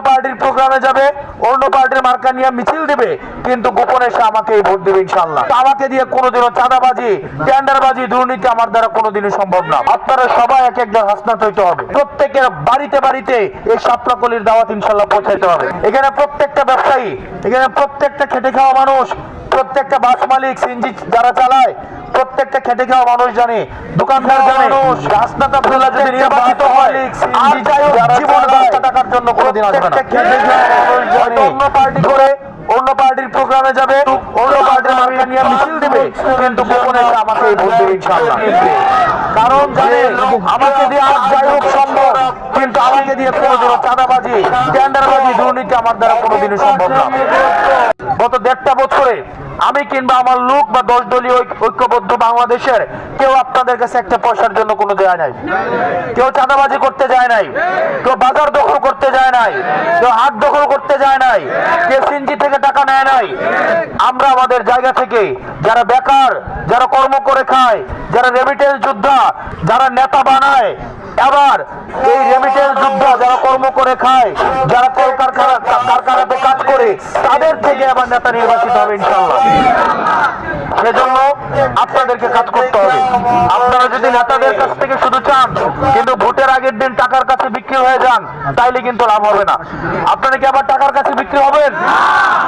পার্টির প্রোগ্রামে যাবে, অন্য পার্টির মার্কা নিয়ে মিছিল দিবে, কিন্তু গোপনে সে আমাকেই ভোট দেবে ইনশাআল্লাহ। আমাকে দিয়ে কোনোদিনও চাঁদাবাজি, টেন্ডারবাজি, দুর্নীতি আমার দ্বারা কোনোদিনই সম্ভব না। আপনারা সবাই এক একজন হাসনাত হইতে হবে। প্রত্যেকের বাড়িতে বাড়িতে এই শাপলাকলির দাওয়াত ইনশাআল্লাহ পৌঁছাইতে হবে। এখানে প্রত্যেকটা ব্যবসায়ী, এখানে প্রত্যেকটা খেটে খাওয়া মানুষ, প্রত্যেকটা বাস মালিক, সিএনজি যারা চালায়, প্রত্যেকটা খেটে খাওয়া মানুষ জানে, দোকানদার জানে, হাসনাত আব্দুল্লাহ যদি নির্বাচিত হয় আর জীবন 10 টাকার জন্য কোনোদিন আসবে না। খেটে খাওয়া মানুষ জানে, অন্য পার্টি করে অন্য পার্টির প্রোগ্রামে যাবে, অন্য পার্টির মার্কা নিয়ে মিছিল দিবে, কিন্তু গোপনে সে আমাকে ভোট দেবে ইনশাআল্লাহ। কারণ জানে আমাকে দিয়ে আর যাই হোক সম্ভব, কিন্তু আমাকে দিয়ে কোনোদিনও চাঁদাবাজি, টেন্ডারবাজি, দুর্নীতি আমার দ্বারা কোনোদিনই সম্ভব না। গত 1.5 বছরে আমি কিংবা আমার লোক বা 10 দলীয় ঐক্যবদ্ধ বাংলাদেশের কেউ আপনাদের কাছে একটা পয়সার জন্য কোনো যায় নাই, কেউ চাঁদাবাজি করতে যায় নাই, কেউ বাজার দখল করতে যায় নাই, কেউ হাট দখল করতে যায় নাই, কেউ সিএনজি থেকে টাকা নেয় নাই। আমরা আমাদের জায়গা থেকে যারা বেকার, যারা কর্ম করে খায়, যারা রেমিটেন্স যোদ্ধা, যারা নেতা বানায়, আবার এই রেমিটেন্স যোদ্ধা যারা কর্ম করে খায়, যারা কলকারখানাতে কাজ করে, তাদের থেকে আবার নেতা নির্বাচিত হবে ইনশাআল্লাহ। সেজন্য আপনাদেরকে কাজ করতে হবে। আপনারা যদি নেতাদের কাছ থেকে শুধু চান কিন্তু ভোটের আগের দিন টাকার কাছে বিক্রি হয়ে যান, তাইলে কিন্তু লাভ হবে না। আপনারা কি আবার টাকার কাছে বিক্রি হবেন?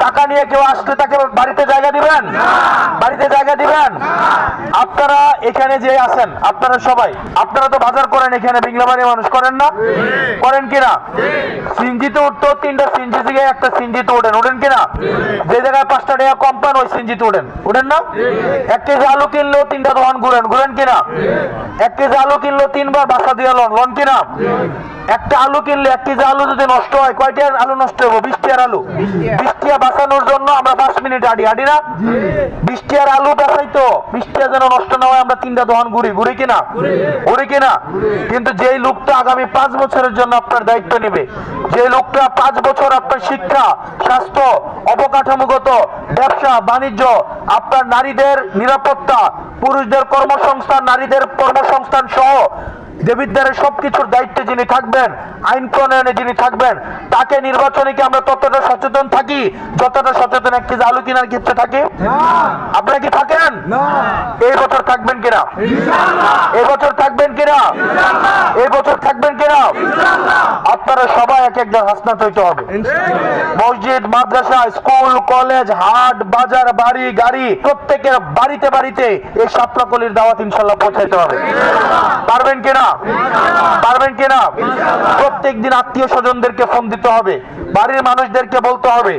টাকা নিয়ে কেউ আসলে তাকে বাড়িতে জায়গা দিবেন? বাড়িতে জায়গা দিবেন? আপনারা এখানে যে আছেন, আপনারা সবাই, আপনারা তো বাজার করেন, এখানে বিংলাবাড়ি মানুষ করেন না? করেন কিনা? সিএনজিতে উঠতো 3টা সিএনজি থেকে একটা সিএনজিতে ওঠেন কিনা? যে জায়গায় 5টা টাকা কম পান ওই সিএনজিতে ওঠেন না? 1 কেজি আলু কিনলেও 3টা দোকান ঘুরেন কিনা? 1 কেজি আলু কিনলেও 3বার বাসা দিয়ে লন কিনা? একটা আলু কিনলে 1 কেজি আলু যদি নষ্ট হয়, কয়টার আলু নষ্ট হবো? 20 টাকার আলু। 20 টাকা বাঁচানোর জন্য আমরা 5 মিনিট হাঁটি না? 20 টাকার আলু বাঁচাইতো 20 টাকা যেন নষ্ট না হয়, আমরা 3টা দোকান ঘুরি কিনা? কিন্তু যেই লোকটা আগামী 5 বছরের জন্য আপনার দায়িত্ব নেবে, যে লোকটা 5 বছর আপনার শিক্ষা, স্বাস্থ্য, অবকাঠামোগত, ব্যবসা বাণিজ্য, আপনার নারীদের নিরাপত্তা, পুরুষদের কর্মসংস্থান, নারীদের কর্মসংস্থান সহ দেবিদ্বারের সবকিছুর দায়িত্বে যিনি থাকবেন, আইন প্রণয়নে যিনি থাকবেন, তাকে নির্বাচনে কি আমরা ততটা সচেতন থাকি যতটা সচেতন 1 কেজি আলু কেনার ক্ষেত্রে থাকি? আপনারা কি থাকেন? এই বছর থাকবেন কিনা? এই বছর থাকবেন কিনা? এই বছর থাকবেন কিনা? আপনারা সবাই এক একজন হাসনাত হইতে হবে। মসজিদ, মাদ্রাসা, স্কুল, কলেজ, হাট, বাজার, বাড়ি, গাড়ি, প্রত্যেকের বাড়িতে বাড়িতে এই শাপলাকলির দাওয়াত ইনশাআল্লাহ পৌঁছাইতে হবে। পারবেন কিনা? পারবেন কিনা? প্রত্যেকদিন আত্মীয় স্বজনদেরকে ফোন দিতে হবে, বাড়ির মানুষদেরকে বলতে হবে।